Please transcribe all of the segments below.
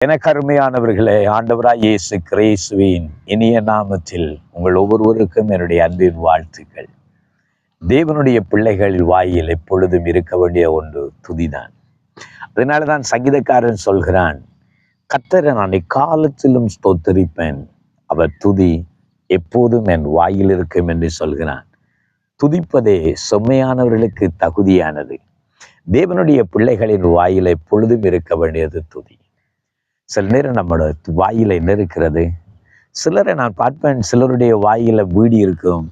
எனக்கு அருமையானவர்களே, ஆண்டவராய் இயேசு கிறிஸ்துவின் இனிய நாமத்தில் உங்கள் ஒவ்வொருவருக்கும் என்னுடைய அன்பின் வாழ்த்துக்கள். தேவனுடைய பிள்ளைகளில் வாயில் எப்பொழுதும் இருக்க வேண்டிய ஒன்று துதிதான். அதனால தான் சங்கீதக்காரன் சொல்கிறான், கர்த்தரை நான் எக்காலத்திலும் ஸ்தோத்தரிப்பேன், அவர் துதி எப்போதும் என் வாயில் இருக்கும் என்று சொல்கிறான். துதிப்பதே செம்மையானவர்களுக்கு தகுதியானது. தேவனுடைய பிள்ளைகளின் வாயில் எப்பொழுதும் இருக்க வேண்டியது துதி. சில நேரம் நம்மளோட வாயில என்ன இருக்கிறது? சிலரை நான் பார்ப்பேன், சிலருடைய வாயில வீடி இருக்கும்,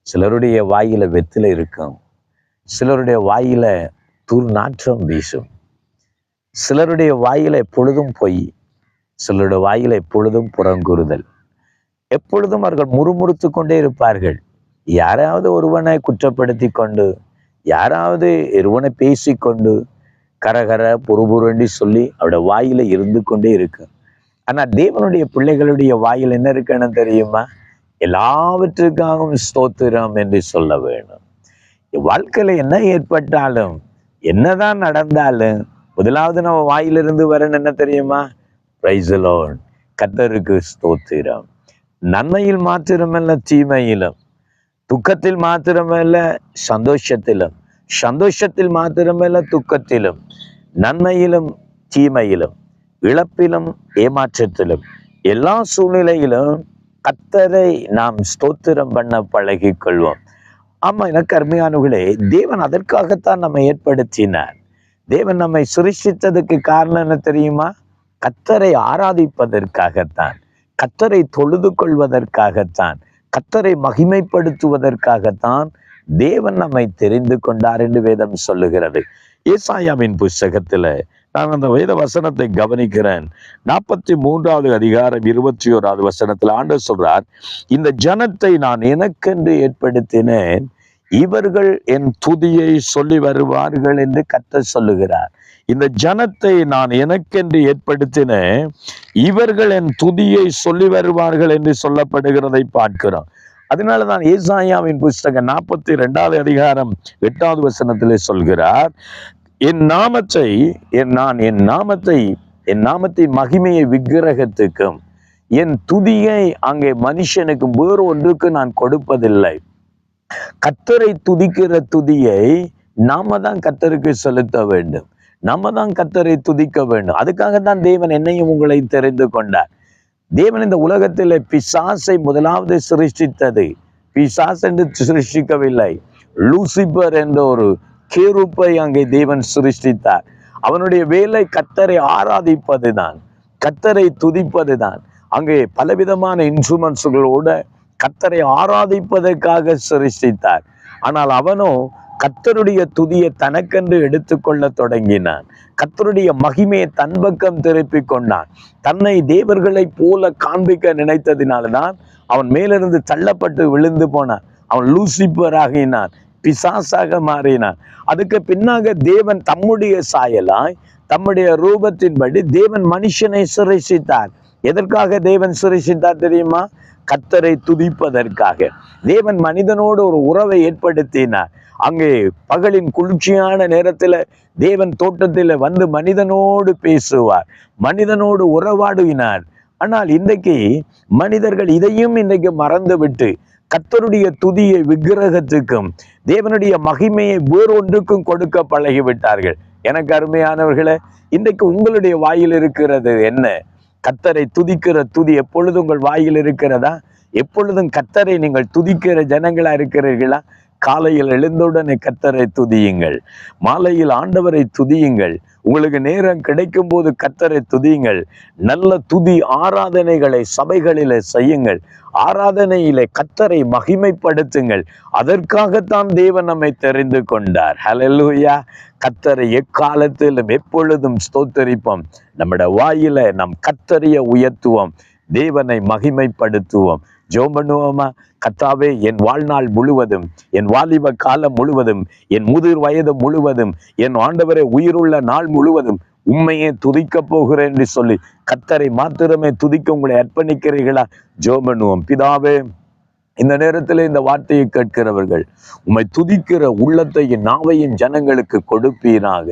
சிலருடைய வாயில வெத்தில இருக்கும், சிலருடைய வாயில துர்நாற்றம் வீசும், சிலருடைய வாயில எப்பொழுதும் பொய், சிலருடைய வாயில எப்பொழுதும் புறங்கூறுதல். எப்பொழுதும் அவர்கள் முறுமுறுத்து கொண்டே இருப்பார்கள். யாராவது ஒருவனை குற்றப்படுத்தி கொண்டு, யாராவது ஒருவனை பேசிக்கொண்டு, கரகர பொறுபுரண்டி சொல்லி அவருடைய வாயில இருந்து கொண்டே இருக்கு. ஆனா தேவனுடைய பிள்ளைகளுடைய வாயில் என்ன இருக்குன்னு தெரியுமா? எல்லாவற்றுக்காகவும் ஸ்தோத்திரம் என்று சொல்ல வேணும். வாழ்க்கையில என்ன ஏற்பட்டாலும், என்னதான் நடந்தாலும், முதலாவது நம்ம வாயிலிருந்து வரணும் என்ன தெரியுமா? பிரைஸ் தி லார்ட், கர்த்தருக்கு ஸ்தோத்திரம். நன்மையில் மாத்திரமல்ல தீமையிலும், துக்கத்தில் மாத்திரமல்ல சந்தோஷத்திலும், சந்தோஷத்தில் மாத்திரமல்ல துக்கத்திலும், நன்மையிலும் தீமையிலும், இழப்பிலும் ஏமாற்றத்திலும், எல்லா சூழ்நிலையிலும் கர்த்தரை நாம் ஸ்தோத்திரம் பண்ண பழகி கொள்வோம். ஆமா, எனக்கு அருமையானவர்களே, தேவன் அதற்காகத்தான் நம்மை ஏற்படுத்தினார். தேவன் நம்மை சிருஷ்டித்ததுக்கு காரணம் என்ன தெரியுமா? கர்த்தரை ஆராதிப்பதற்காகத்தான், கர்த்தரை தொழுது கொள்வதற்காகத்தான், கர்த்தரை மகிமைப்படுத்துவதற்காகத்தான் தேவன் நம்மை தெரிந்து கொண்டார் என்று வேதம் சொல்லுகிறது. ஏசாயாவின் புஸ்தகத்துல நான் அந்த வேத வசனத்தை கவனிக்கிறேன். 43வது அதிகாரம் 21வது வசனத்துல ஆண்டவர் சொல்றார், இந்த ஜனத்தை நான் எனக்கென்று ஏற்படுத்தினேன், இவர்கள் என் துதியை சொல்லி வருவார்கள் என்று கர்த்தர் சொல்லுகிறார். இந்த ஜனத்தை நான் எனக்கென்று ஏற்படுத்தினேன், இவர்கள் என் துதியை சொல்லி வருவார்கள் என்று சொல்லப்படுகிறதை பார்க்கிறோம். அதனாலதான் ஏசாயாவின் புஸ்தகம் 42வது அதிகாரம் 8வது வசனத்திலே சொல்கிறார், என் நாமத்தின் மகிமையை விக்கிரகத்துக்கும், என் துதியை அங்கே மனுஷனுக்கும் வேறு ஒன்றுக்கு நான் கொடுப்பதில்லை. கர்த்தரை துதிக்கிற துதியை நாம தான் கர்த்தருக்கு செலுத்த வேண்டும், நாம தான் கர்த்தரை துதிக்க வேண்டும். அதுக்காகத்தான் தேவன் என்னையும் உங்களை தெரிந்து கொண்டார். தேவன் இந்த உலகத்தில் பிசாசை முதலாவது சிருஷ்டித்தது, பிசாஸ் என்று சிருஷ்டிக்கவில்லை, லூசிபர் என்ற ஒரு கேருப்பை அங்கே தேவன் சிருஷ்டித்தார். அவனுடைய வேலை கர்த்தரை ஆராதிப்பதுதான், கர்த்தரை துதிப்பதுதான். அங்கே பலவிதமான இன்ஸ்ட்ருமெண்ட்ஸ்களோட கர்த்தரை ஆராதிப்பதற்காக சிருஷ்டித்தார். ஆனால் அவனோ கர்த்தருடைய துதியை தனக்கென்று எடுத்துக்கொள்ள தொடங்கினான். கர்த்தருடைய மகிமையை தன் பக்கம் திருப்பி கொண்டான். தன்னை தேவர்களை போல காண்பிக்க நினைத்ததினால்தான் அவன் மேலிருந்து தள்ளப்பட்டு விழுந்து போனான். அவன் லூசிபர் ஆகினான், பிசாசாக மாறினான். அதுக்கு பின்னாக தேவன் தம்முடைய சாயலாய், தம்முடைய ரூபத்தின்படி தேவன் மனுஷனை சிருஷ்டித்தார். எதற்காக தேவன் சிருஷ்டித்தார் தெரியுமா? கர்த்தரை துதிப்பதற்காக. தேவன் மனிதனோடு ஒரு உறவை ஏற்படுத்தினார். அங்கே பகலின் குளிர்ச்சியான நேரத்துல தேவன் தோட்டத்தில் வந்து மனிதனோடு பேசுவார், மனிதனோடு உறவாடுவினார். ஆனால் இன்றைக்கு மனிதர்கள் இதையும் இன்றைக்கு மறந்து விட்டு கர்த்தருடைய துதியை விக்கிரகத்துக்கும், தேவனுடைய மகிமையை வேறொன்றுக்கும் கொடுக்க பழகிவிட்டார்கள். எனக்கு அருமையானவர்களே, இன்றைக்கு உங்களுடைய வாயில் இருக்கிறது என்ன? கர்த்தரை துதிக்கிற துதி எப்பொழுதும் உங்கள் வாயில் இருக்கிறதா? எப்பொழுதும் கர்த்தரை நீங்கள் துதிக்கிற ஜனங்களா இருக்கிறீர்களா? காலையில் எழுந்தவுடனே கர்த்தரை துதியுங்கள், மாலையில் ஆண்டவரை துதியுங்கள், உங்களுக்கு நேரம் கிடைக்கும் போது கர்த்தரை துதியுங்கள். நல்ல துதி ஆராதனைகளை சபைகளிலே செய்யுங்கள், ஆராதனையிலே கர்த்தரை மகிமைப்படுத்துங்கள். அதற்காகத்தான் தேவன் நம்மை தெரிந்து கொண்டார். ஹல்லேலூயா! கர்த்தரை எக்காலத்திலும் எப்பொழுதும் ஸ்தோத்தரிப்போம். நம்முடைய வாயில நம் கர்த்தரையை உயர்த்துவோம், தேவனை மகிமைப்படுத்துவோம். ஜெபம் பண்ணுவோமா? கர்த்தாவே, என் வாழ்நாள் முழுவதும், என் வாலிப காலம் முழுவதும், என் முதிர் வயது முழுவதும், என் ஆண்டவரை உயிருள்ள நாள் முழுவதும் உண்மையே துதிக்க போகிறேன் என்று சொல்லி கர்த்தரை மாத்திரமே துதிக்க உங்களை அர்ப்பணிக்கிறீர்களா? ஜெபம் பண்ணுவோம். பிதாவே, இந்த நேரத்தில் இந்த வார்த்தையை கேட்கிறவர்கள் உம்மை துதிக்கிற உள்ளத்தையும் நாவையும் ஜனங்களுக்கு கொடுப்பீராக.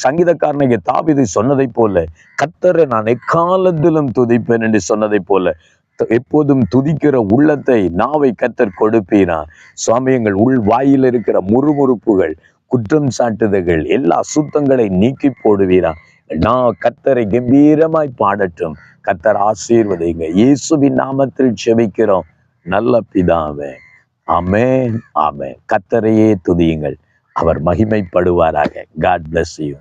சங்கீதக்காரனுக்கு தாவீது சொன்னதை போல, கர்த்தரை நான் எக்காலத்திலும் துதிப்பேன் என்று சொன்னதை போல, எப்போதும் துதிக்கிற உள்ளத்தை, நாவை கர்த்தர் கொடுப்பீரா. சுவாமி, எங்கள் உள் வாயில் இருக்கிற முறுமுறுப்புகள், குற்றம் சாட்டுதல்கள், எல்லா அசுத்தங்களை நீக்கி போடுவீரா. நான் கர்த்தரை கம்பீரமாய் பாடட்டும். கர்த்தர் ஆசீர்வதிங்க. இயேசுவின் நாமத்தில் செபிக்கிறோம் நல்ல பிதாவே. ஆமென், ஆமென். கர்த்தரையே துதியுங்கள், அவர் மகிமைப்படுவாராக. God bless you.